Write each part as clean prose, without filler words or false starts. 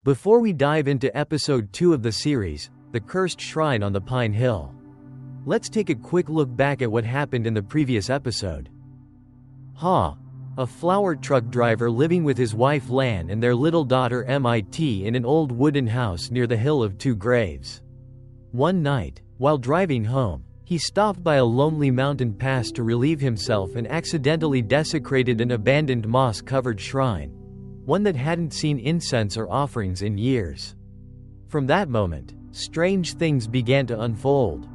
Before we dive into episode 2 of the series, The Cursed Shrine on the Pine Hill, let's take a quick look back at what happened in the previous episode. Ha! A flower truck driver living with his wife Lan and their little daughter MIT in an old wooden house near the Hill of Two Graves. One night, while driving home, he stopped by a lonely mountain pass to relieve himself and accidentally desecrated an abandoned moss-covered shrine, one that hadn't seen incense or offerings in years. From that moment, strange things began to unfold.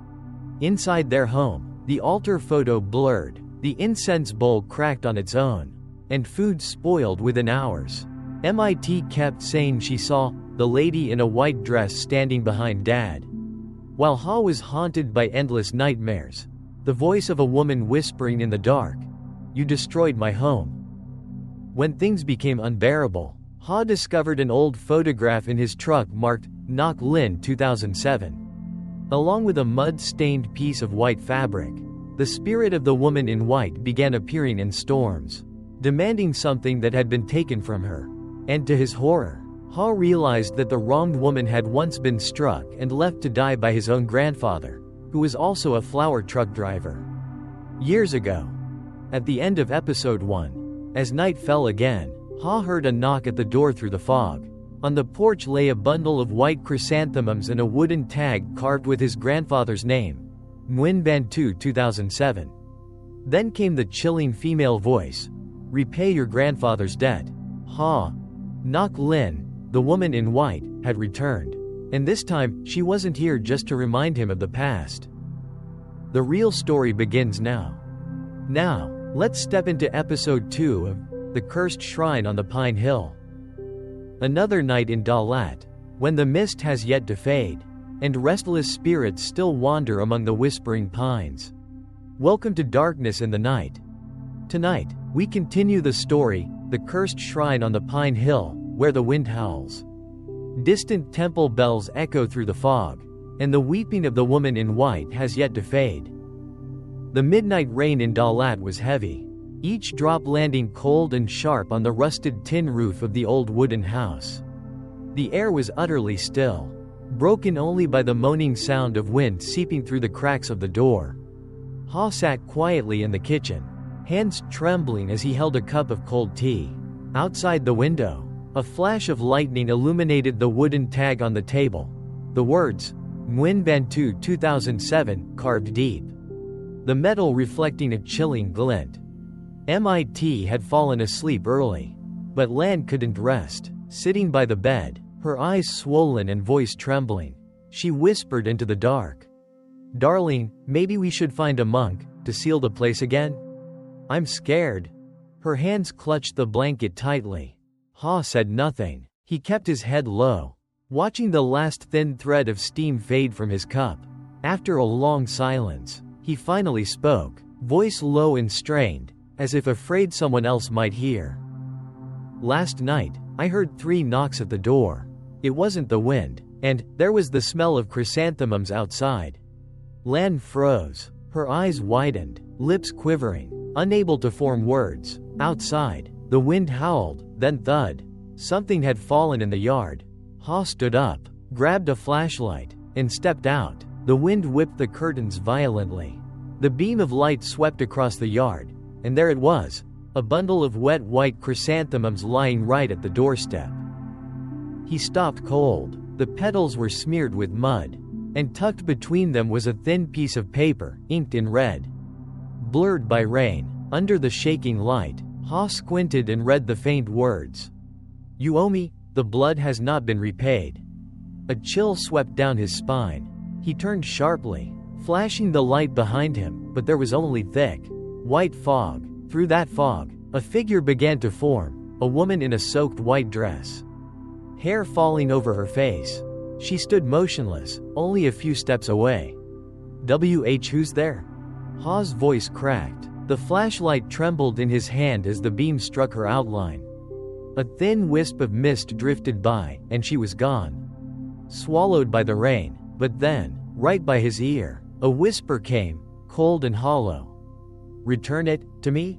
Inside their home, the altar photo blurred, the incense bowl cracked on its own, and food spoiled within hours. MIT kept saying she saw the lady in a white dress standing behind Dad, while Ha was haunted by endless nightmares. The voice of a woman whispering in the dark, "You destroyed my home." When things became unbearable, Ha discovered an old photograph in his truck marked Ngoc Lin 2007. Along with a mud-stained piece of white fabric, the spirit of the woman in white began appearing in storms, demanding something that had been taken from her. And to his horror, Ha realized that the wronged woman had once been struck and left to die by his own grandfather, who was also a flower truck driver. Years ago. At the end of episode 1, as night fell again, Ha heard a knock at the door through the fog. On the porch lay a bundle of white chrysanthemums and a wooden tag carved with his grandfather's name, NGUYEN 2007. Then came the chilling female voice, "Repay your grandfather's debt." Ha! Ngoc Lin, the woman in white, had returned. And this time, she wasn't here just to remind him of the past. The real story begins now. Now, let's step into episode 2 of The Cursed Shrine on the Pine Hill. Another night in Dalat, when the mist has yet to fade, and restless spirits still wander among the whispering pines. Welcome to darkness in the night. Tonight, we continue the story, The Cursed Shrine on the Pine Hill, where the wind howls. Distant temple bells echo through the fog, and the weeping of the woman in white has yet to fade. The midnight rain in Dalat was heavy, each drop landing cold and sharp on the rusted tin roof of the old wooden house. The air was utterly still, broken only by the moaning sound of wind seeping through the cracks of the door. Ha sat quietly in the kitchen, hands trembling as he held a cup of cold tea. Outside the window, a flash of lightning illuminated the wooden tag on the table. The words, NGUYEN 2007, carved deep, the metal reflecting a chilling glint. MIT had fallen asleep early, but Lan couldn't rest. Sitting by the bed, her eyes swollen and voice trembling, she whispered into the dark, "Darling, maybe we should find a monk to seal the place again? I'm scared." Her hands clutched the blanket tightly. Ha said nothing. He kept his head low, watching the last thin thread of steam fade from his cup. After a long silence, he finally spoke, voice low and strained, as if afraid someone else might hear. "Last night, I heard 3 knocks at the door. It wasn't the wind, and there was the smell of chrysanthemums outside." Lan froze, her eyes widened, lips quivering, unable to form words. Outside, the wind howled, then thud. Something had fallen in the yard. Ha stood up, grabbed a flashlight, and stepped out. The wind whipped the curtains violently. The beam of light swept across the yard, and there it was, a bundle of wet white chrysanthemums lying right at the doorstep. He stopped cold. The petals were smeared with mud, and tucked between them was a thin piece of paper, inked in red. Blurred by rain, under the shaking light, Ha squinted and read the faint words, "You owe me, the blood has not been repaid." A chill swept down his spine. He turned sharply, flashing the light behind him, but there was only thick, white fog. Through that fog, a figure began to form, a woman in a soaked white dress, hair falling over her face. She stood motionless, only a few steps away. "Who's there?" Ha's voice cracked. The flashlight trembled in his hand as the beam struck her outline. A thin wisp of mist drifted by, and she was gone, swallowed by the rain. But then, right by his ear, a whisper came, cold and hollow. "Return it to me?"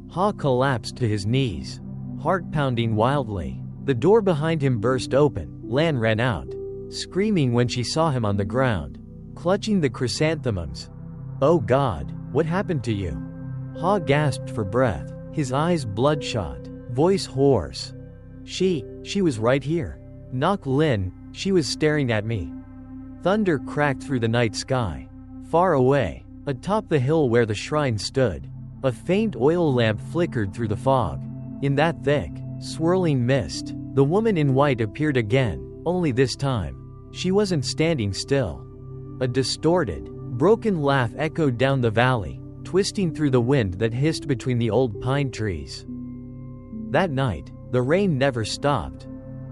Ha collapsed to his knees, heart pounding wildly. The door behind him burst open. Lan ran out, screaming when she saw him on the ground, clutching the chrysanthemums. "Oh God, what happened to you?" Ha gasped for breath, his eyes bloodshot, voice hoarse. She was right here. Ngoc Lin, she was staring at me." Thunder cracked through the night sky. Far away, atop the hill where the shrine stood, a faint oil lamp flickered through the fog. In that thick, swirling mist, the woman in white appeared again, only this time, she wasn't standing still. A distorted, broken laugh echoed down the valley, twisting through the wind that hissed between the old pine trees. That night, the rain never stopped.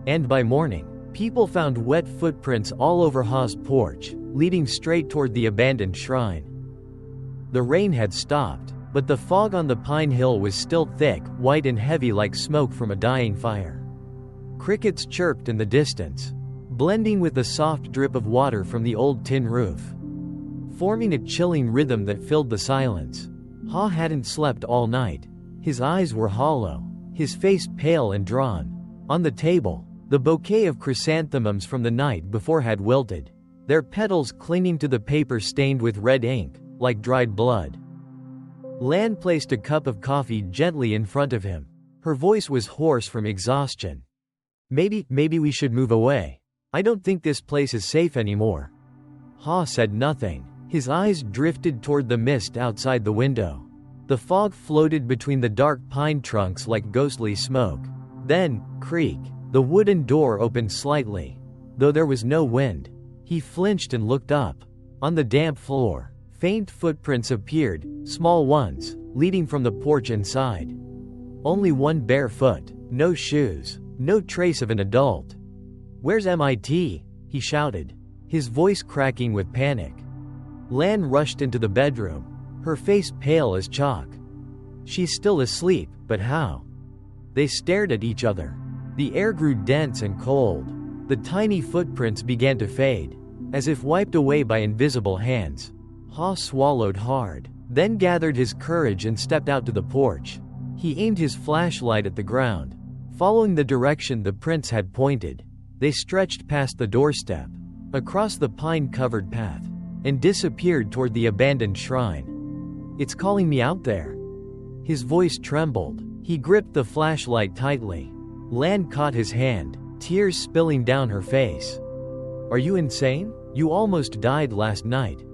And by morning, people found wet footprints all over Ha's porch, leading straight toward the abandoned shrine. The rain had stopped, but the fog on the pine hill was still thick, white and heavy like smoke from a dying fire. Crickets chirped in the distance, blending with the soft drip of water from the old tin roof, forming a chilling rhythm that filled the silence. Ha hadn't slept all night. His eyes were hollow, his face pale and drawn. On the table, the bouquet of chrysanthemums from the night before had wilted, their petals clinging to the paper stained with red ink, like dried blood. Lan placed a cup of coffee gently in front of him. Her voice was hoarse from exhaustion. Maybe we should move away. I don't think this place is safe anymore." Ha said nothing. His eyes drifted toward the mist outside the window. The fog floated between the dark pine trunks like ghostly smoke. Then, creak, the wooden door opened slightly. Though there was no wind, he flinched and looked up. On the damp floor, faint footprints appeared, small ones, leading from the porch inside. Only one bare foot, no shoes, no trace of an adult. "Where's MIT?" he shouted, his voice cracking with panic. Lan rushed into the bedroom, her face pale as chalk. "She's still asleep, but how?" They stared at each other. The air grew dense and cold. The tiny footprints began to fade, as if wiped away by invisible hands. Ha swallowed hard, then gathered his courage and stepped out to the porch. He aimed his flashlight at the ground. Following the direction the prints had pointed, they stretched past the doorstep, across the pine-covered path, and disappeared toward the abandoned shrine. "It's calling me out there." His voice trembled. He gripped the flashlight tightly. Lan caught his hand, tears spilling down her face. "Are you insane? You almost died last night."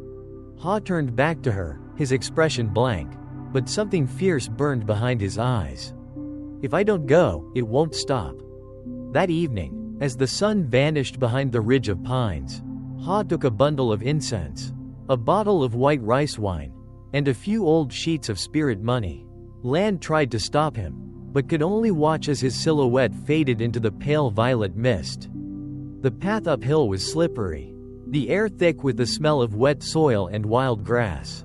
Ha turned back to her, his expression blank, but something fierce burned behind his eyes. "If I don't go, it won't stop." That evening, as the sun vanished behind the ridge of pines, Ha took a bundle of incense, a bottle of white rice wine, and a few old sheets of spirit money. Lan tried to stop him, but could only watch as his silhouette faded into the pale violet mist. The path uphill was slippery, the air thick with the smell of wet soil and wild grass.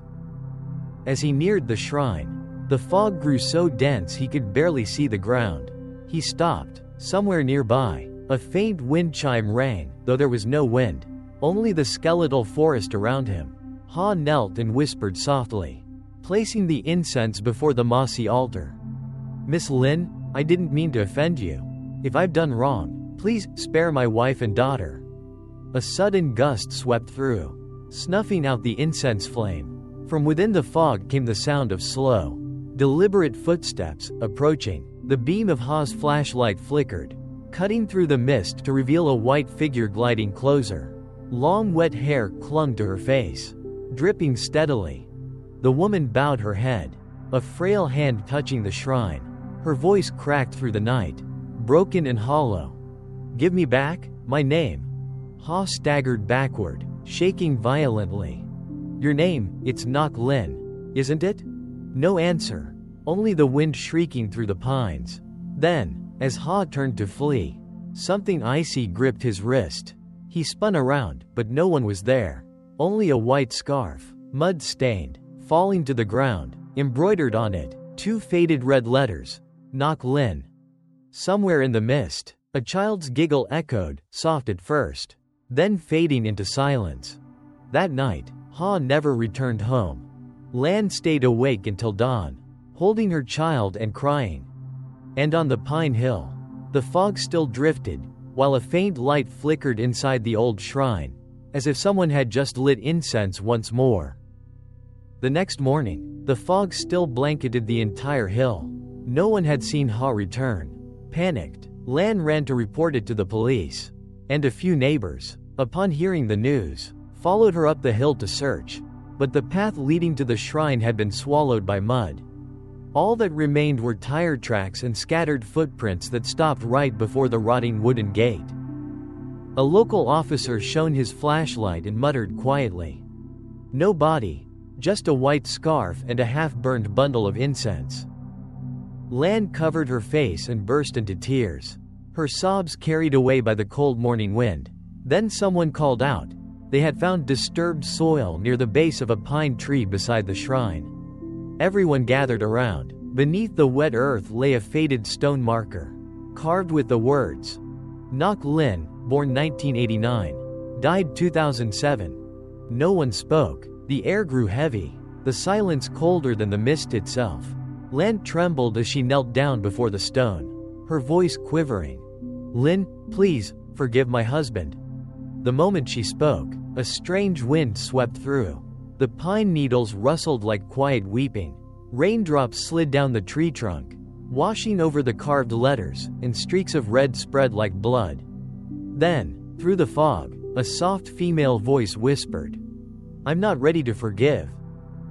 As he neared the shrine, the fog grew so dense he could barely see the ground. He stopped. Somewhere nearby, a faint wind chime rang, though there was no wind, only the skeletal forest around him. Ha knelt and whispered softly, placing the incense before the mossy altar. "Miss Lin, I didn't mean to offend you. If I've done wrong, please spare my wife and daughter." A sudden gust swept through, snuffing out the incense flame. From within the fog came the sound of slow, deliberate footsteps, approaching. The beam of Ha's flashlight flickered, cutting through the mist to reveal a white figure gliding closer. Long wet hair clung to her face, dripping steadily. The woman bowed her head, a frail hand touching the shrine. Her voice cracked through the night, broken and hollow. "Give me back my name." Ha staggered backward, shaking violently. "Your name, it's Ngoc Lin, isn't it?" No answer, only the wind shrieking through the pines. Then, as Ha turned to flee, something icy gripped his wrist. He spun around, but no one was there. Only a white scarf, mud-stained, falling to the ground. Embroidered on it, two faded red letters, Ngoc Lin. Somewhere in the mist, a child's giggle echoed, soft at first, then fading into silence. That night, Ha never returned home. Lan stayed awake until dawn, holding her child and crying. And on the pine hill, The fog still drifted, while a faint light flickered inside the old shrine, as if someone had just lit incense once more. The next morning, the fog still blanketed the entire hill. No one had seen Ha return. Panicked, Lan ran to report it to the police. And a few neighbors, upon hearing the news, followed her up the hill to search. But the path leading to the shrine had been swallowed by mud. All that remained were tire tracks and scattered footprints that stopped right before the rotting wooden gate. A local officer shone his flashlight and muttered quietly. No body, just a white scarf and a half-burned bundle of incense. Lan covered her face and burst into tears, her sobs carried away by the cold morning wind. Then someone called out. They had found disturbed soil near the base of a pine tree beside the shrine. Everyone gathered around. Beneath the wet earth lay a faded stone marker, carved with the words, Ngoc Linh, born 1989, died 2007. No one spoke. The air grew heavy, the silence colder than the mist itself. Lan trembled as she knelt down before the stone, her voice quivering. Lin, please, forgive my husband. The moment she spoke, a strange wind swept through. The pine needles rustled like quiet weeping. Raindrops slid down the tree trunk, washing over the carved letters, and streaks of red spread like blood. Then, through the fog, a soft female voice whispered, I'm not ready to forgive.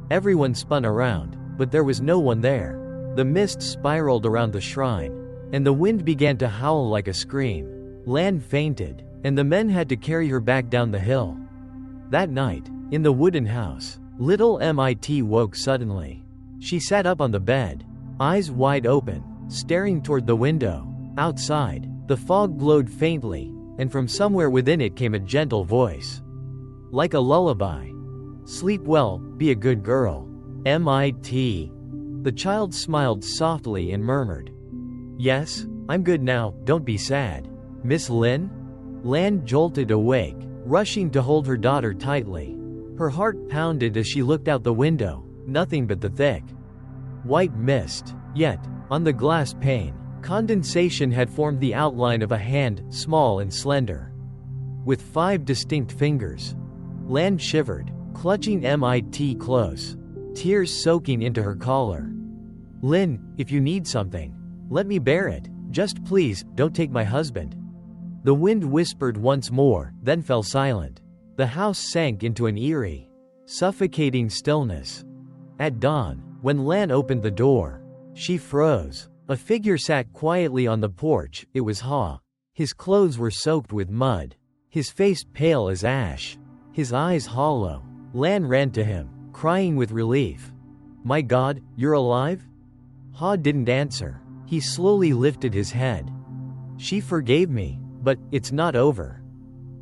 Everyone spun around, but there was no one there. The mist spiraled around the shrine, and the wind began to howl like a scream. Lan fainted, and the men had to carry her back down the hill. That night, in the wooden house, little Mit woke suddenly. She sat up on the bed, eyes wide open, staring toward the window. Outside, the fog glowed faintly, and from somewhere within it came a gentle voice. Like a lullaby. Sleep well, be a good girl. Mit. The child smiled softly and murmured, Yes, I'm good now, don't be sad. Miss Lin? Lan jolted awake, rushing to hold her daughter tightly. Her heart pounded as she looked out the window, nothing but the thick, white mist. Yet, on the glass pane, condensation had formed the outline of a hand, small and slender, with 5 distinct fingers. Lan shivered, clutching Mit close, tears soaking into her collar. Lin, if you need something, let me bear it. Just please, don't take my husband. The wind whispered once more, then fell silent. The house sank into an eerie, suffocating stillness. At dawn, when Lan opened the door, she froze. A figure sat quietly on the porch. It was Ha. His clothes were soaked with mud, his face pale as ash, his eyes hollow. Lan ran to him, crying with relief. My God, you're alive? Ha didn't answer. He slowly lifted his head. She forgave me, but it's not over.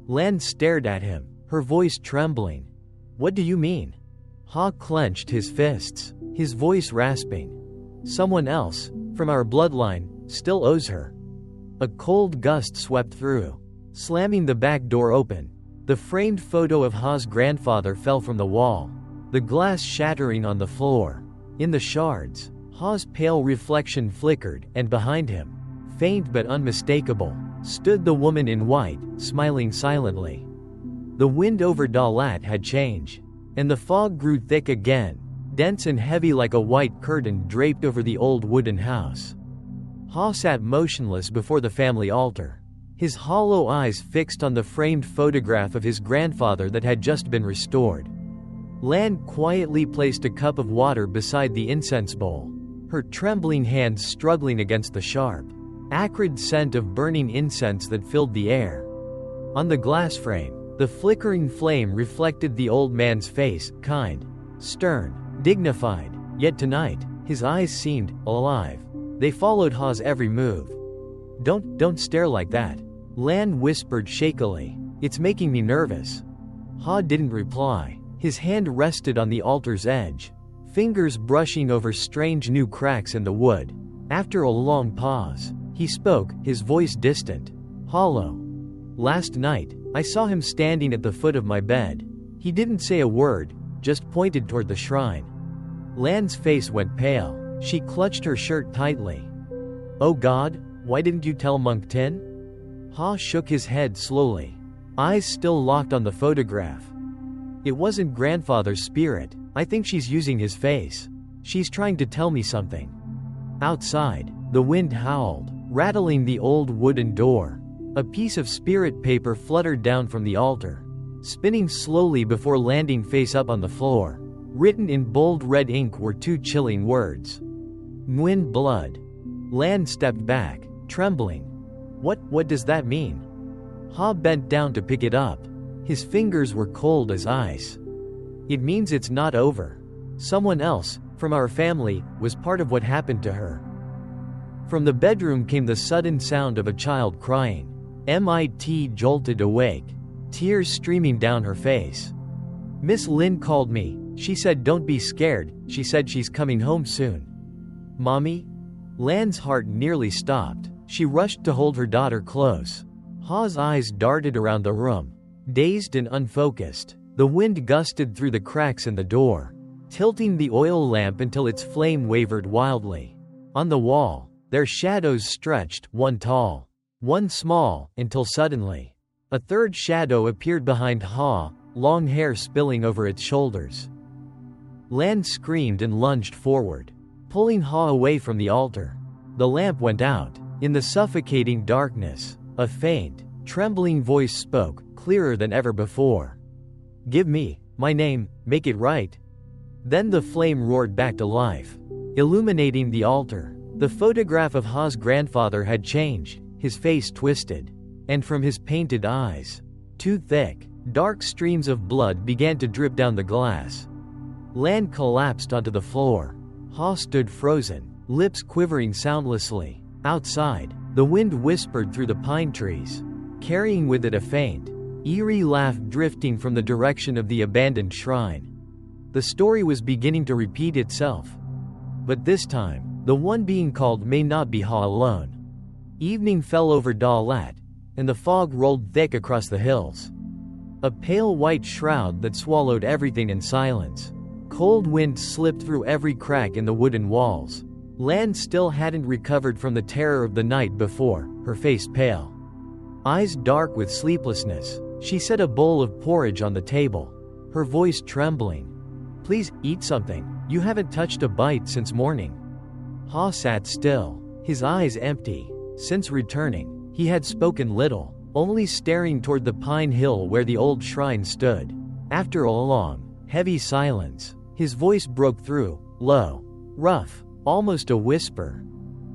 Lan stared at him, her voice trembling. What do you mean? Ha clenched his fists, his voice rasping. Someone else, from our bloodline, still owes her. A cold gust swept through, slamming the back door open. The framed photo of Ha's grandfather fell from the wall, the glass shattering on the floor. In the shards, Ha's pale reflection flickered, and behind him, faint but unmistakable, stood the woman in white, smiling silently. The wind over Dalat had changed, and the fog grew thick again, dense and heavy like a white curtain draped over the old wooden house. Ha sat motionless before the family altar, his hollow eyes fixed on the framed photograph of his grandfather that had just been restored. Lan quietly placed a cup of water beside the incense bowl, her trembling hands struggling against the sharp, acrid scent of burning incense that filled the air. On the glass frame, the flickering flame reflected the old man's face, kind, stern, dignified, yet tonight, his eyes seemed alive. They followed Ha's every move. Don't stare like that. Lan whispered shakily. It's making me nervous. Ha didn't reply. His hand rested on the altar's edge, fingers brushing over strange new cracks in the wood. After a long pause, he spoke, his voice distant, hollow. Last night, I saw him standing at the foot of my bed. He didn't say a word, just pointed toward the shrine. Lan's face went pale. She clutched her shirt tightly. Oh God, Why didn't you tell Monk Tin? Ha shook his head slowly, eyes still locked on the photograph. It wasn't grandfather's spirit. I think she's using his face. She's trying to tell me something. Outside, the wind howled, rattling the old wooden door. A piece of spirit paper fluttered down from the altar, spinning slowly before landing face up on the floor. Written in bold red ink were two chilling words. Nguyen blood. Lan stepped back, trembling. What does that mean? Ha bent down to pick it up. His fingers were cold as ice. It means it's not over. Someone else, from our family, was part of what happened to her. From the bedroom came the sudden sound of a child crying. MIT jolted awake, tears streaming down her face. Miss Lin called me. She said don't be scared, she said she's coming home soon. Mommy? Lan's heart nearly stopped. She rushed to hold her daughter close. Ha's eyes darted around the room, dazed and unfocused. The wind gusted through the cracks in the door, tilting the oil lamp until its flame wavered wildly. On the wall, their shadows stretched, one tall, one small, until suddenly, a third shadow appeared behind Ha, long hair spilling over its shoulders. Lan screamed and lunged forward, pulling Ha away from the altar. The lamp went out. In the suffocating darkness, a faint, trembling voice spoke, clearer than ever before. Give me my name, make it right. Then the flame roared back to life, illuminating the altar. The photograph of Ha's grandfather had changed, his face twisted, and from his painted eyes, two thick, dark streams of blood began to drip down the glass. Lan collapsed onto the floor. Ha stood frozen, lips quivering soundlessly. Outside, the wind whispered through the pine trees, carrying with it a faint, eerie laugh drifting from the direction of the abandoned shrine. The story was beginning to repeat itself. But this time, the one being called may not be Ha alone. Evening fell over Dalat, and the fog rolled thick across the hills. A pale white shroud that swallowed everything in silence. Cold wind slipped through every crack in the wooden walls. Lan still hadn't recovered from the terror of the night before, her face pale, eyes dark with sleeplessness. She set a bowl of porridge on the table, her voice trembling. Please, eat something. You haven't touched a bite since morning. Ha sat still, his eyes empty. Since returning, he had spoken little, only staring toward the pine hill where the old shrine stood. After a long, heavy silence, his voice broke through, low, rough, almost a whisper.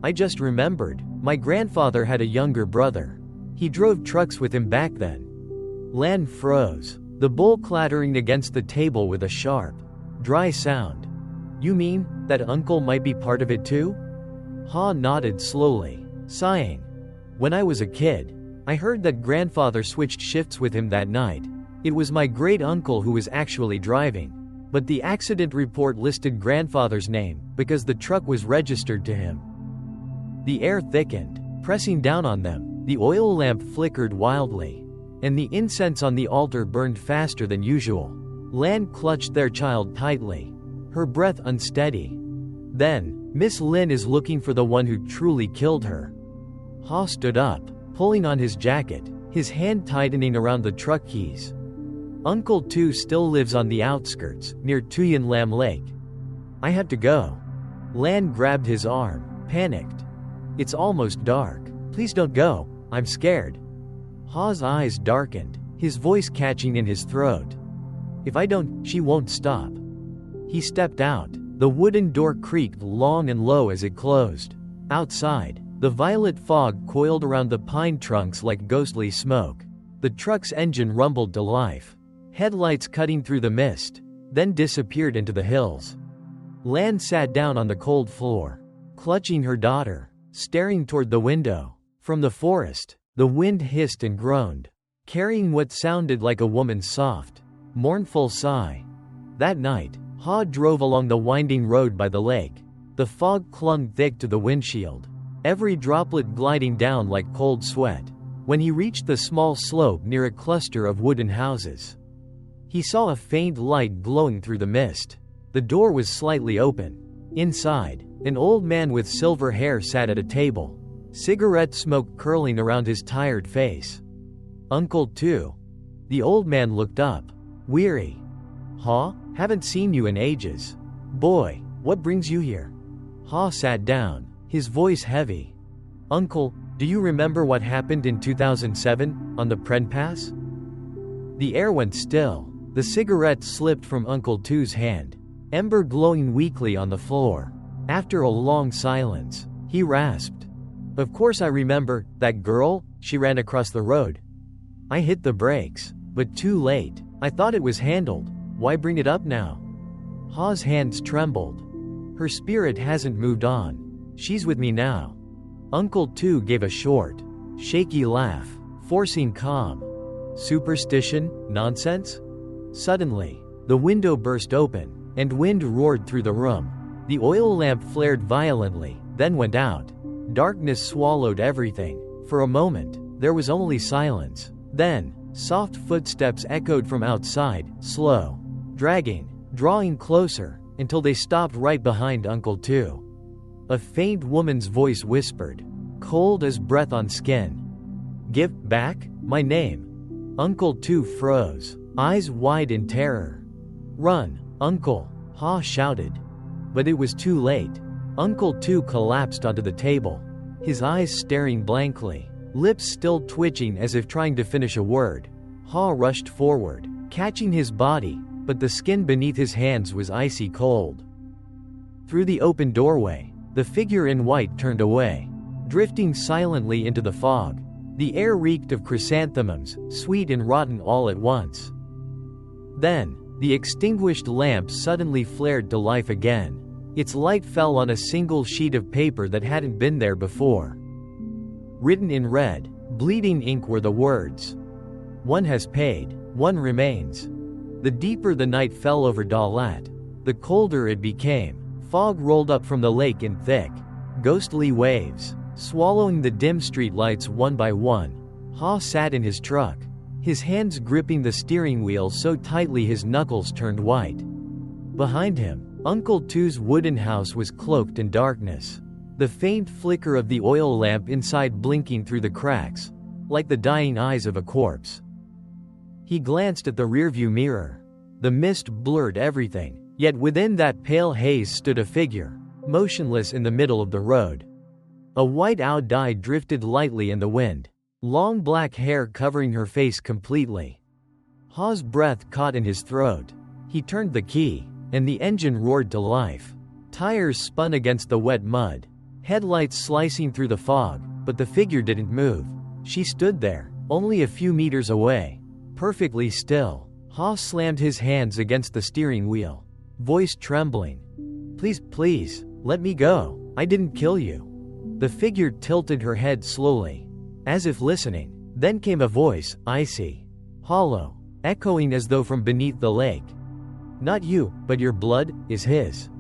I just remembered, my grandfather had a younger brother. He drove trucks with him back then. Lan froze, the bowl clattering against the table with a sharp, dry sound. You mean, that uncle might be part of it too? Ha nodded slowly, sighing. When I was a kid, I heard that grandfather switched shifts with him that night. It was my great-uncle who was actually driving. But the accident report listed grandfather's name, because the truck was registered to him. The air thickened, pressing down on them. The oil lamp flickered wildly, and the incense on the altar burned faster than usual. Lan clutched their child tightly, her breath unsteady. Then, Miss Lin is looking for the one who truly killed her. Ha stood up, pulling on his jacket, his hand tightening around the truck keys. Uncle Tu still lives on the outskirts, near Tuyen Lam Lake. I have to go. Lan grabbed his arm, panicked. It's almost dark. Please don't go, I'm scared. Ha's eyes darkened, his voice catching in his throat. If I don't, she won't stop. He stepped out. The wooden door creaked long and low as it closed. Outside, the violet fog coiled around the pine trunks like ghostly smoke. The truck's engine rumbled to life, headlights cutting through the mist, then disappeared into the hills. Lan sat down on the cold floor, clutching her daughter, staring toward the window. From the forest, the wind hissed and groaned, carrying what sounded like a woman's soft, mournful sigh. That night, Ha drove along the winding road by the lake. The fog clung thick to the windshield, every droplet gliding down like cold sweat. When he reached the small slope near a cluster of wooden houses, he saw a faint light glowing through the mist. The door was slightly open. Inside, an old man with silver hair sat at a table. cigarette smoke curling around his tired face. Uncle too. The old man looked up. Weary. Ha? Haven't seen you in ages. Boy, what brings you here? Ha sat down, his voice heavy. Uncle, do you remember what happened in 2007, on the Pren Pass? The air went still. The cigarette slipped from Uncle Tu's hand, ember glowing weakly on the floor. After a long silence, he rasped. Of course I remember, that girl, she ran across the road. I hit the brakes, but too late. I thought it was handled. Why bring it up now? Ha's hands trembled. Her spirit hasn't moved on. She's with me now. Uncle Tu gave a short, shaky laugh, forcing calm. Superstition? Nonsense? Suddenly, the window burst open, and wind roared through the room. The oil lamp flared violently, then went out. Darkness swallowed everything. For a moment, there was only silence. Then, soft footsteps echoed from outside, slow, dragging, drawing closer, until they stopped right behind Uncle Tu. A faint woman's voice whispered, cold as breath on skin. Give back my name. Uncle Tu froze, eyes wide in terror. Run, Uncle, Ha shouted. But it was too late. Uncle Tu collapsed onto the table, his eyes staring blankly, lips still twitching as if trying to finish a word. Ha rushed forward, catching his body, but the skin beneath his hands was icy cold. Through the open doorway, the figure in white turned away, drifting silently into the fog. The air reeked of chrysanthemums, sweet and rotten all at once. Then, the extinguished lamp suddenly flared to life again. Its light fell on a single sheet of paper that hadn't been there before. Written in red, bleeding ink were the words. One has paid, one remains. The deeper the night fell over Dalat, the colder it became. Fog rolled up from the lake in thick, ghostly waves, swallowing the dim street lights one by one. Ha sat in his truck, his hands gripping the steering wheel so tightly his knuckles turned white. Behind him, Uncle Tu's wooden house was cloaked in darkness, the faint flicker of the oil lamp inside blinking through the cracks, like the dying eyes of a corpse. He glanced at the rearview mirror. The mist blurred everything, yet within that pale haze stood a figure, motionless in the middle of the road. A white owl dye drifted lightly in the wind, long black hair covering her face completely. Ha's breath caught in his throat. He turned the key, and the engine roared to life. Tires spun against the wet mud, headlights slicing through the fog, but the figure didn't move. She stood there, only a few meters away, perfectly still. Ha slammed his hands against the steering wheel, voice trembling. Please, please, let me go. I didn't kill you. The figure tilted her head slowly, as if listening. Then came a voice, icy, hollow, echoing as though from beneath the lake. Not you, but your blood is his.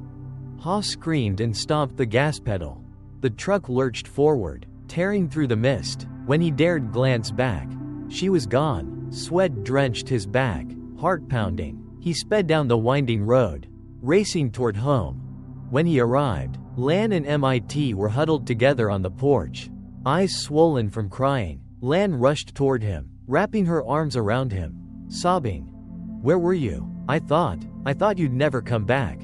Ha screamed and stomped the gas pedal. The truck lurched forward, tearing through the mist. When he dared glance back, she was gone. Sweat drenched his back, heart pounding. He sped down the winding road, racing toward home. When he arrived, Lan and MIT were huddled together on the porch, eyes swollen from crying. Lan rushed toward him, wrapping her arms around him, sobbing. Where were you? I thought you'd never come back.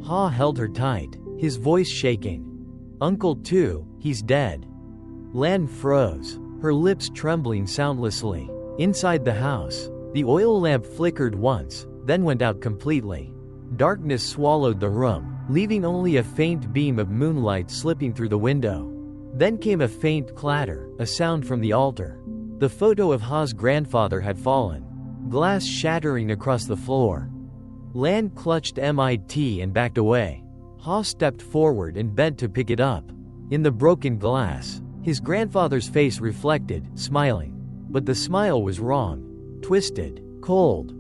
Ha held her tight, his voice shaking. Uncle Tu, he's dead. Lan froze, her lips trembling soundlessly. Inside the house, the oil lamp flickered once, then went out completely. Darkness swallowed the room, leaving only a faint beam of moonlight slipping through the window. Then came a faint clatter, a sound from the altar. The photo of Ha's grandfather had fallen, glass shattering across the floor. Lan clutched MIT and backed away. Ha stepped forward and bent to pick it up. In the broken glass, his grandfather's face reflected, smiling. But the smile was wrong, twisted, cold.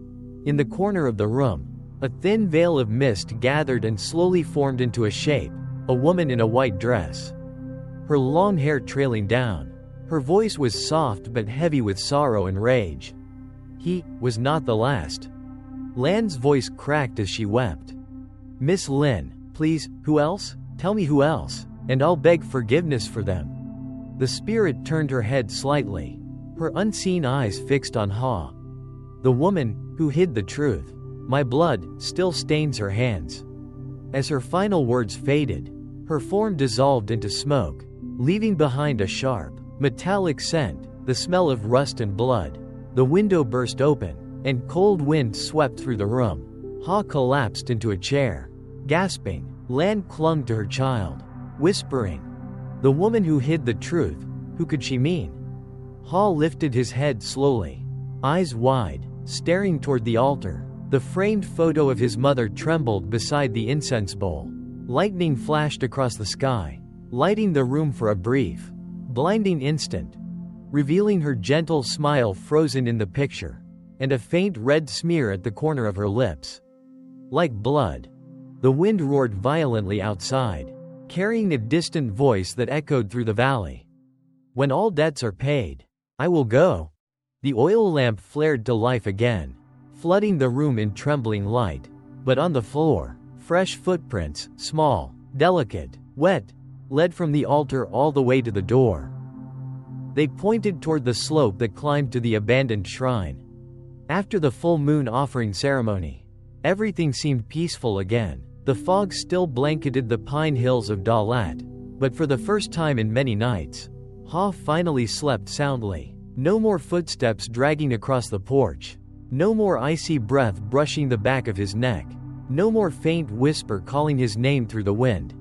In the corner of the room, a thin veil of mist gathered and slowly formed into a shape, a woman in a white dress. Her long hair trailing down. Her voice was soft but heavy with sorrow and rage. He was not the last. Lan's voice cracked as she wept. Miss Lin, please, who else? Tell me who else, and I'll beg forgiveness for them. The spirit turned her head slightly, her unseen eyes fixed on Ha. The woman, who hid the truth. My blood, still stains her hands. As her final words faded, her form dissolved into smoke, leaving behind a sharp, metallic scent, the smell of rust and blood. The window burst open, and cold wind swept through the room. Ha collapsed into a chair. Gasping, Lan clung to her child, whispering, "The woman who hid the truth, who could she mean?" Ha lifted his head slowly, eyes wide, staring toward the altar. The framed photo of his mother trembled beside the incense bowl. Lightning flashed across the sky, lighting the room for a brief, blinding instant, revealing her gentle smile frozen in the picture, and a faint red smear at the corner of her lips. Like blood. The wind roared violently outside, carrying a distant voice that echoed through the valley. "When all debts are paid, I will go." The oil lamp flared to life again, flooding the room in trembling light. But on the floor, fresh footprints, small, delicate, wet, led from the altar all the way to the door. They pointed toward the slope that climbed to the abandoned shrine. After the full moon offering ceremony, everything seemed peaceful again. The fog still blanketed the pine hills of Dalat, but for the first time in many nights, Ha finally slept soundly. No more footsteps dragging across the porch. No more icy breath brushing the back of his neck. No more faint whisper calling his name through the wind.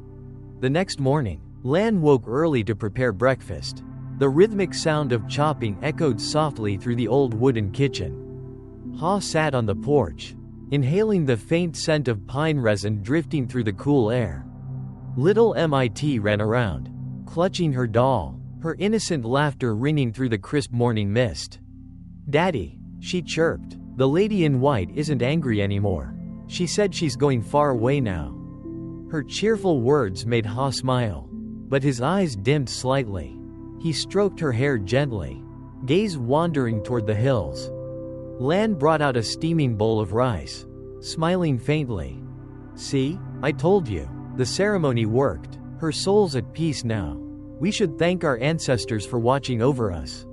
The next morning, Lan woke early to prepare breakfast. The rhythmic sound of chopping echoed softly through the old wooden kitchen. Ha sat on the porch, inhaling the faint scent of pine resin drifting through the cool air. Little Mit ran around, clutching her doll, her innocent laughter ringing through the crisp morning mist. "Daddy," she chirped, "the lady in white isn't angry anymore. She said she's going far away now." Her cheerful words made Ha smile, but his eyes dimmed slightly. He stroked her hair gently, gaze wandering toward the hills. Lan brought out a steaming bowl of rice, smiling faintly. "See, I told you. The ceremony worked. Her soul's at peace now. We should thank our ancestors for watching over us."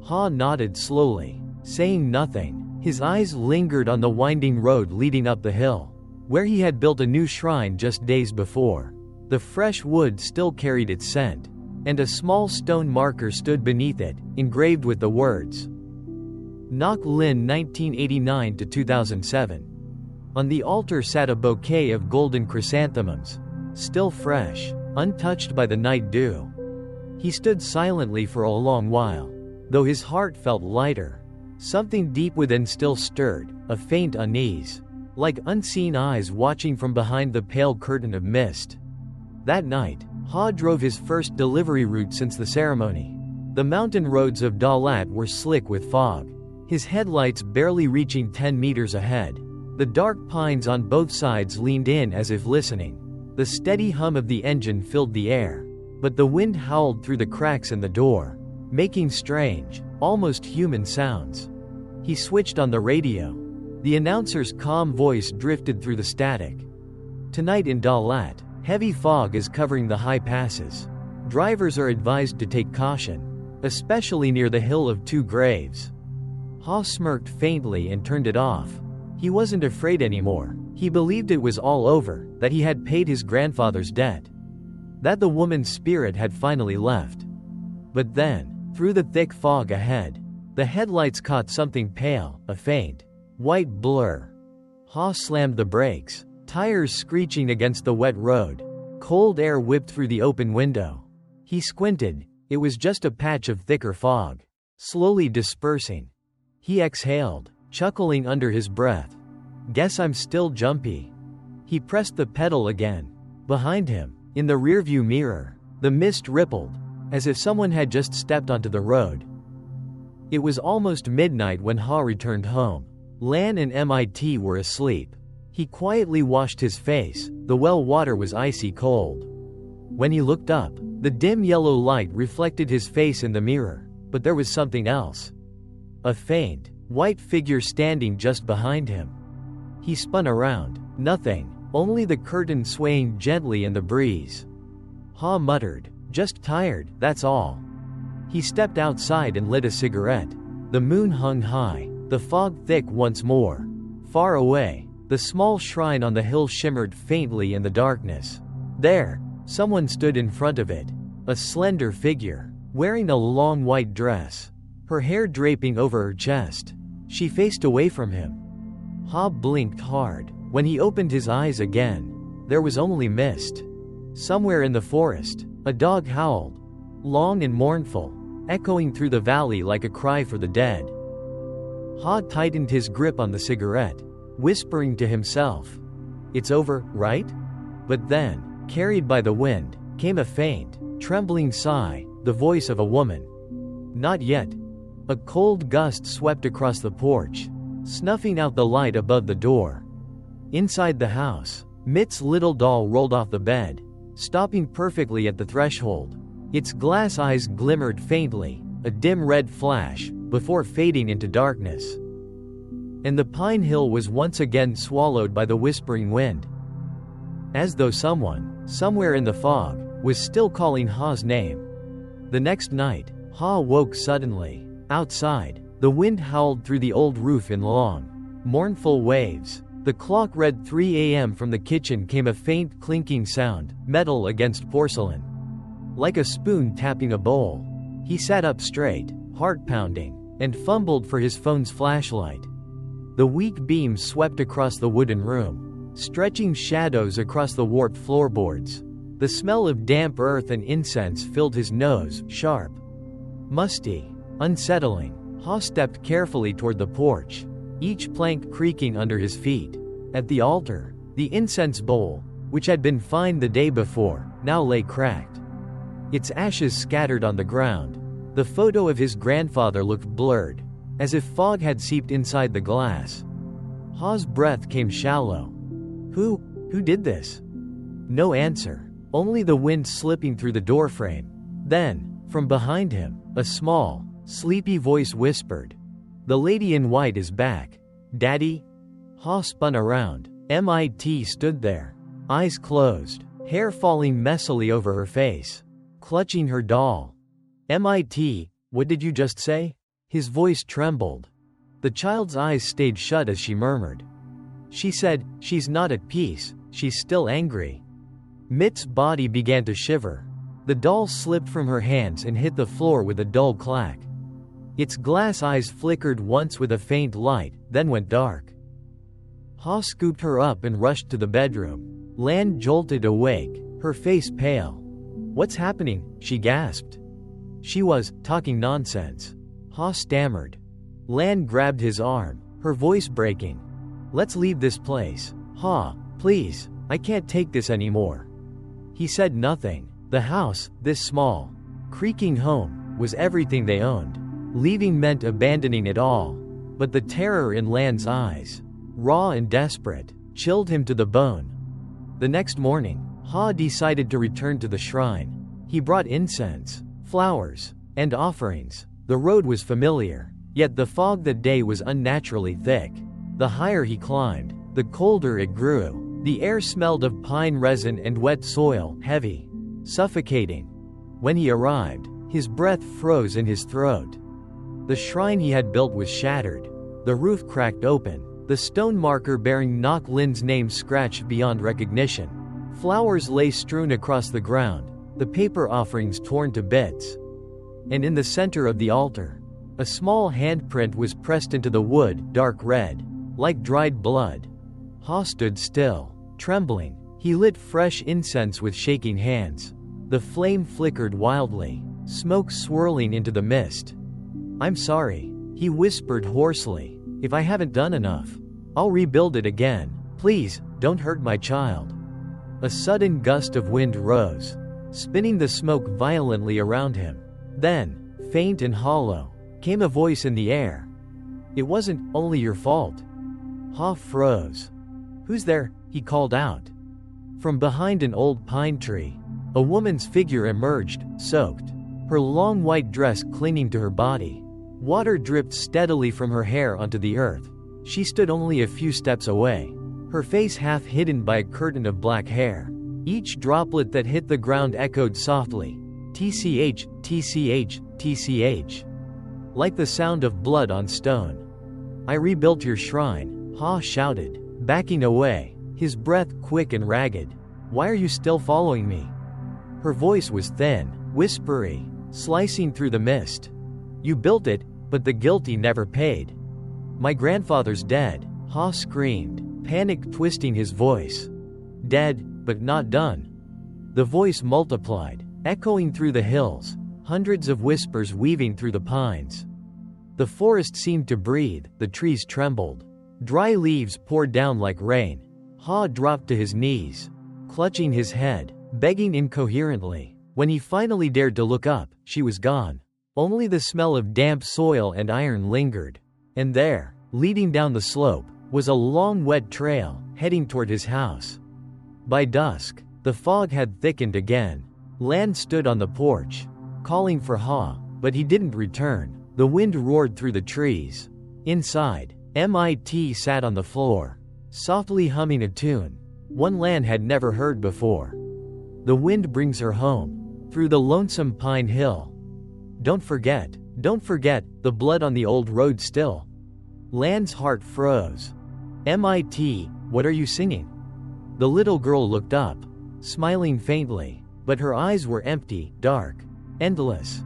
Ha nodded slowly, saying nothing. His eyes lingered on the winding road leading up the hill, where he had built a new shrine just days before. The fresh wood still carried its scent, and a small stone marker stood beneath it, engraved with the words, Ngoc Lin 1989–2007. On the altar sat a bouquet of golden chrysanthemums, still fresh, untouched by the night dew. He stood silently for a long while, though his heart felt lighter. Something deep within still stirred, a faint unease, like unseen eyes watching from behind the pale curtain of mist. That night, Ha drove his first delivery route since the ceremony. The mountain roads of Dalat were slick with fog, his headlights barely reaching 10 meters ahead. The dark pines on both sides leaned in as if listening. The steady hum of the engine filled the air, but the wind howled through the cracks in the door, making strange, almost human sounds. He switched on the radio. The announcer's calm voice drifted through the static. "Tonight in Dalat, heavy fog is covering the high passes. Drivers are advised to take caution, especially near the Hill of Two Graves." Ha smirked faintly and turned it off. He wasn't afraid anymore. He believed it was all over, that he had paid his grandfather's debt, that the woman's spirit had finally left. But then, through the thick fog ahead, the headlights caught something pale, a faint, white blur. Ha slammed the brakes, tires screeching against the wet road. Cold air whipped through the open window. He squinted. It was just a patch of thicker fog, slowly dispersing. He exhaled, chuckling under his breath. "Guess I'm still jumpy." He pressed the pedal again. Behind him, in the rearview mirror, the mist rippled, as if someone had just stepped onto the road. It was almost midnight when Ha returned home. Lan and Mit were asleep. He quietly washed his face. The well water was icy cold. When he looked up, the dim yellow light reflected his face in the mirror, but there was something else. A faint, white figure standing just behind him. He spun around. Nothing, only the curtain swaying gently in the breeze. Ha muttered, "Just tired, that's all." He stepped outside and lit a cigarette. The moon hung high, the fog thick once more. Far away, the small shrine on the hill shimmered faintly in the darkness. There, someone stood in front of it. A slender figure, wearing a long white dress, her hair draping over her chest. She faced away from him. Ha blinked hard. When he opened his eyes again, there was only mist. Somewhere in the forest, a dog howled, long and mournful, echoing through the valley like a cry for the dead. Ha tightened his grip on the cigarette, whispering to himself, "It's over, right?" But then, carried by the wind, came a faint, trembling sigh, the voice of a woman. Not yet. A cold gust swept across the porch, snuffing out the light above the door. Inside the house, Mitt's little doll rolled off the bed, stopping perfectly at the threshold. Its glass eyes glimmered faintly, a dim red flash, before fading into darkness. And the pine hill was once again swallowed by the whispering wind. As though someone, somewhere in the fog, was still calling Ha's name. The next night, Ha woke suddenly. Outside, the wind howled through the old roof in long, mournful waves. The clock read 3 a.m. From the kitchen came a faint clinking sound, metal against porcelain. Like a spoon tapping a bowl. He sat up straight, heart pounding, and fumbled for his phone's flashlight. The weak beam swept across the wooden room, stretching shadows across the warped floorboards. The smell of damp earth and incense filled his nose, sharp, musty, unsettling. Ha stepped carefully toward the porch, each plank creaking under his feet. At the altar, the incense bowl, which had been fine the day before, now lay cracked, its ashes scattered on the ground. The photo of his grandfather looked blurred, as if fog had seeped inside the glass. Ha's breath came shallow. Who did this? No answer, only the wind slipping through the doorframe. Then, from behind him, a small, sleepy voice whispered, "The lady in white is back. Daddy?" Ha spun around. Mitt stood there, eyes closed, hair falling messily over her face, clutching her doll. "Mitt, what did you just say?" His voice trembled. The child's eyes stayed shut as she murmured. She said, "She's not at peace, she's still angry." Mitt's body began to shiver. The doll slipped from her hands and hit the floor with a dull clack. Its glass eyes flickered once with a faint light, then went dark. Ha scooped her up and rushed to the bedroom. Lan jolted awake, her face pale. "What's happening?" she gasped. She was talking nonsense. Ha stammered. Lan grabbed his arm, her voice breaking. "Let's leave this place. Ha, please, I can't take this anymore." He said nothing. The house, this small, creaking home, was everything they owned. Leaving meant abandoning it all. But the terror in Lan's eyes, raw and desperate, chilled him to the bone. The next morning, Ha decided to return to the shrine. He brought incense, flowers, and offerings. The road was familiar, yet the fog that day was unnaturally thick. The higher he climbed, the colder it grew. The air smelled of pine resin and wet soil, heavy, suffocating. When he arrived, his breath froze in his throat. The shrine he had built was shattered. The roof cracked open, the stone marker bearing Ngoc Lin's name scratched beyond recognition. Flowers lay strewn across the ground, the paper offerings torn to bits. And in the center of the altar, a small handprint was pressed into the wood, dark red, like dried blood. Ha stood still, trembling. He lit fresh incense with shaking hands. The flame flickered wildly, smoke swirling into the mist. "I'm sorry," he whispered hoarsely. "If I haven't done enough, I'll rebuild it again. Please, don't hurt my child." A sudden gust of wind rose, spinning the smoke violently around him. Then, faint and hollow, came a voice in the air. "It wasn't only your fault." Ha froze. "Who's there?" he called out. From behind an old pine tree, a woman's figure emerged, soaked, her long white dress clinging to her body. Water dripped steadily from her hair onto the earth. She stood only a few steps away, her face half hidden by a curtain of black hair. Each droplet that hit the ground echoed softly, "TCH, TCH, MITCH. Like the sound of blood on stone. I rebuilt your shrine, Ha shouted, backing away, his breath quick and ragged. Why are you still following me? Her voice was thin, whispery, slicing through the mist. You built it, but the guilty never paid. My grandfather's dead, Ha screamed, panic twisting his voice. Dead, but not done. The voice multiplied, echoing through the hills, hundreds of whispers weaving through the pines. The forest seemed to breathe, the trees trembled. Dry leaves poured down like rain. Ha dropped to his knees, clutching his head, begging incoherently. When he finally dared to look up, she was gone. Only the smell of damp soil and iron lingered. And there, leading down the slope, was a long wet trail, heading toward his house. By dusk, the fog had thickened again. Lan stood on the porch, calling for Ha, but he didn't return. The wind roared through the trees. Inside, MIT sat on the floor, softly humming a tune, one Lan had never heard before. The wind brings her home, through the lonesome pine hill. Don't forget, the blood on the old road still. Lan's heart froze. MIT, what are you singing? The little girl looked up, smiling faintly, but her eyes were empty, dark, endless.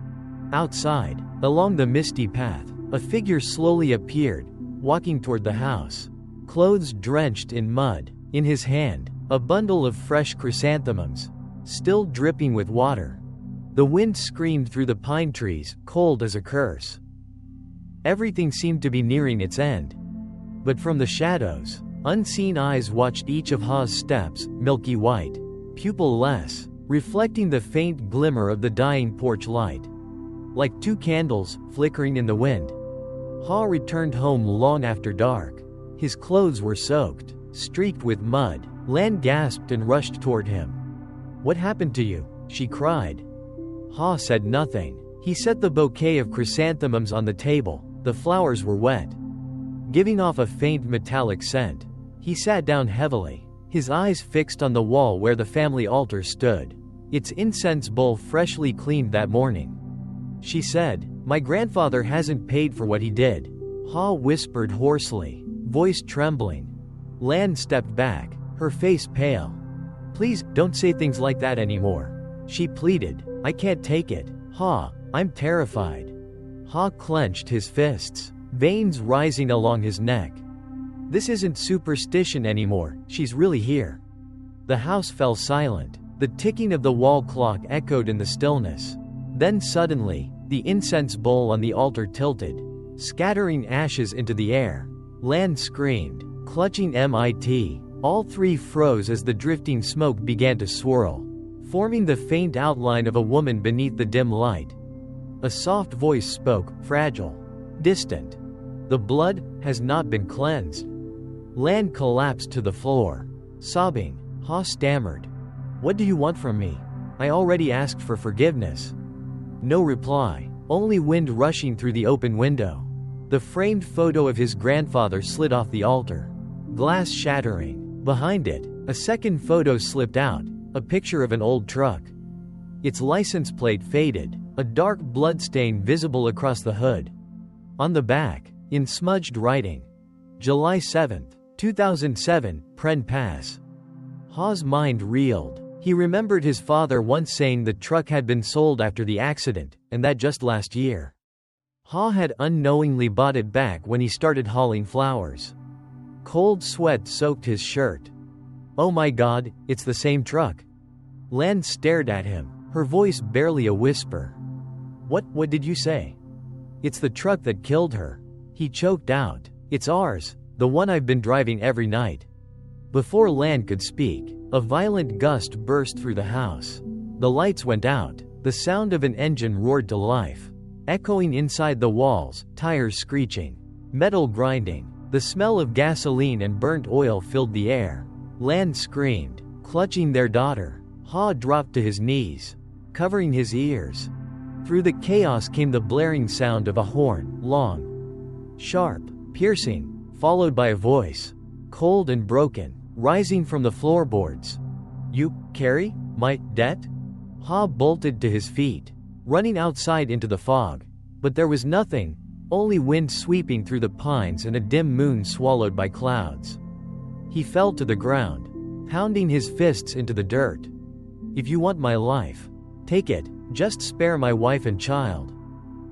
Outside, along the misty path, a figure slowly appeared, walking toward the house. Clothes drenched in mud, in his hand, a bundle of fresh chrysanthemums, still dripping with water. The wind screamed through the pine trees, cold as a curse. Everything seemed to be nearing its end. But from the shadows, unseen eyes watched each of Ha's steps, milky white, pupil-less, reflecting the faint glimmer of the dying porch light. Like two candles, flickering in the wind. Ha returned home long after dark. His clothes were soaked, streaked with mud. Lan gasped and rushed toward him. What happened to you? She cried. Ha said nothing. He set the bouquet of chrysanthemums on the table. The flowers were wet, giving off a faint metallic scent. He sat down heavily, his eyes fixed on the wall where the family altar stood, its incense bowl freshly cleaned that morning. She said, my grandfather hasn't paid for what he did. Ha whispered hoarsely, voice trembling. Lan stepped back, her face pale. Please, don't say things like that anymore. She pleaded, I can't take it. Ha, I'm terrified. Ha clenched his fists, veins rising along his neck. This isn't superstition anymore, she's really here. The house fell silent. The ticking of the wall clock echoed in the stillness. Then suddenly, the incense bowl on the altar tilted, scattering ashes into the air. Lan screamed, clutching MIT. All three froze as the drifting smoke began to swirl, forming the faint outline of a woman beneath the dim light. A soft voice spoke, fragile, distant. The blood has not been cleansed. Lan collapsed to the floor, sobbing. Ha stammered. What do you want from me? I already asked for forgiveness. No reply, only wind rushing through the open window. The framed photo of his grandfather slid off the altar, glass shattering. Behind it, a second photo slipped out, a picture of an old truck. Its license plate faded, a dark bloodstain visible across the hood. On the back, in smudged writing, July 7, 2007, Pren Pass. Ha's mind reeled. He remembered his father once saying the truck had been sold after the accident, and that just last year. Ha had unknowingly bought it back when he started hauling flowers. Cold sweat soaked his shirt. Oh my God, it's the same truck. Lan stared at him, her voice barely a whisper. What did you say? It's the truck that killed her. He choked out. It's ours, the one I've been driving every night. Before Lan could speak, a violent gust burst through the house. The lights went out, the sound of an engine roared to life. Echoing inside the walls, tires screeching, metal grinding. The smell of gasoline and burnt oil filled the air. Lan screamed, clutching their daughter. Ha dropped to his knees, covering his ears. Through the chaos came the blaring sound of a horn, long, sharp, piercing, followed by a voice, cold and broken, rising from the floorboards. You carry my debt? Ha bolted to his feet, running outside into the fog. But there was nothing, only wind sweeping through the pines and a dim moon swallowed by clouds. He fell to the ground, pounding his fists into the dirt. "If you want my life, take it, just spare my wife and child."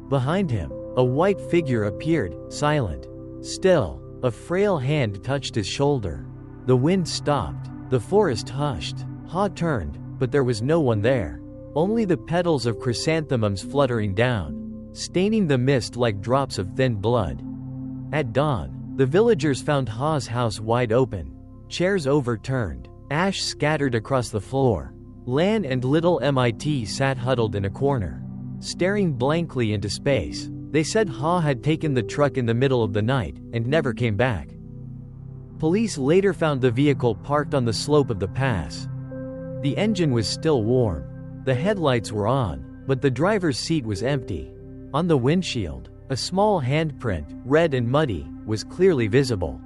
Behind him, a white figure appeared, silent, still. A frail hand touched his shoulder. The wind stopped, the forest hushed. Ha turned, but there was no one there. Only the petals of chrysanthemums fluttering down, staining the mist like drops of thin blood. At dawn, the villagers found Ha's house wide open, chairs overturned, ash scattered across the floor. Lan and little Mit sat huddled in a corner, staring blankly into space. They said Ha had taken the truck in the middle of the night and never came back. Police later found the vehicle parked on the slope of the pass. The engine was still warm. The headlights were on, but the driver's seat was empty. On the windshield, a small handprint, red and muddy, was clearly visible.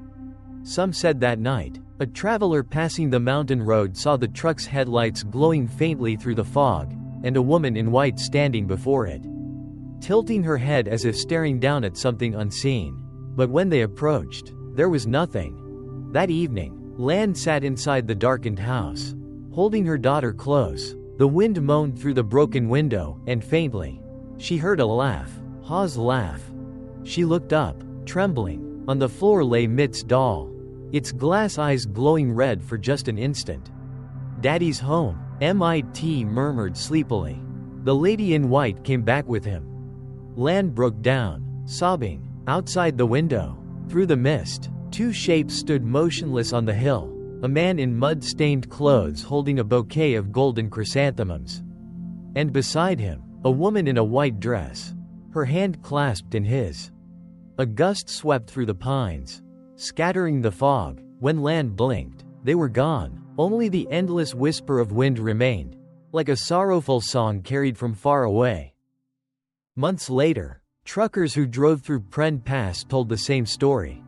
Some said that night, a traveler passing the mountain road saw the truck's headlights glowing faintly through the fog, and a woman in white standing before it, tilting her head as if staring down at something unseen. But when they approached, there was nothing. That evening, Lan sat inside the darkened house, holding her daughter close. The wind moaned through the broken window, and faintly, she heard a laugh, Ha's laugh. She looked up, trembling. On the floor lay Mit's doll, its glass eyes glowing red for just an instant. "Daddy's home," Mit murmured sleepily. The lady in white came back with him. Lan broke down, sobbing. Outside the window, through the mist, two shapes stood motionless on the hill. A man in mud-stained clothes holding a bouquet of golden chrysanthemums. And beside him, a woman in a white dress, her hand clasped in his. A gust swept through the pines, scattering the fog. When Lan blinked, they were gone. Only the endless whisper of wind remained, like a sorrowful song carried from far away. Months later, truckers who drove through Pren Pass told the same story.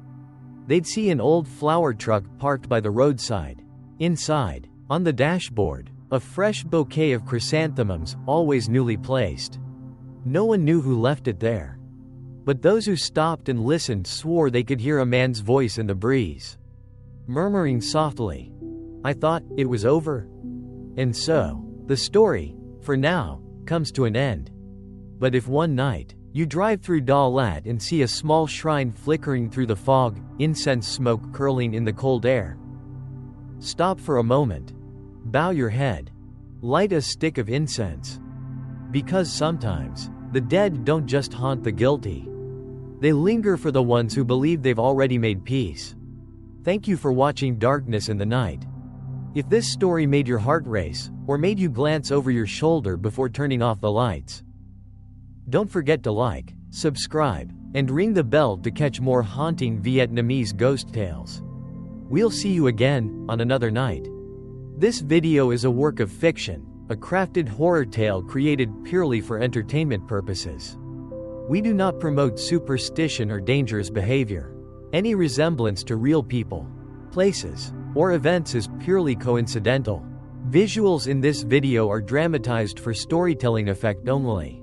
They'd see an old flower truck parked by the roadside. Inside, on the dashboard, a fresh bouquet of chrysanthemums, always newly placed. No one knew who left it there. But those who stopped and listened swore they could hear a man's voice in the breeze, murmuring softly, "I thought it was over." And so, the story, for now, comes to an end. But if one night, you drive through Dalat and see a small shrine flickering through the fog, incense smoke curling in the cold air, stop for a moment. Bow your head. Light a stick of incense. Because sometimes, the dead don't just haunt the guilty. They linger for the ones who believe they've already made peace. Thank you for watching Darkness in the Night. If this story made your heart race, or made you glance over your shoulder before turning off the lights, don't forget to like, subscribe, and ring the bell to catch more haunting Vietnamese ghost tales. We'll see you again, on another night. This video is a work of fiction, a crafted horror tale created purely for entertainment purposes. We do not promote superstition or dangerous behavior. Any resemblance to real people, places, or events is purely coincidental. Visuals in this video are dramatized for storytelling effect only.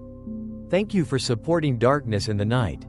Thank you for supporting Darkness in the Night.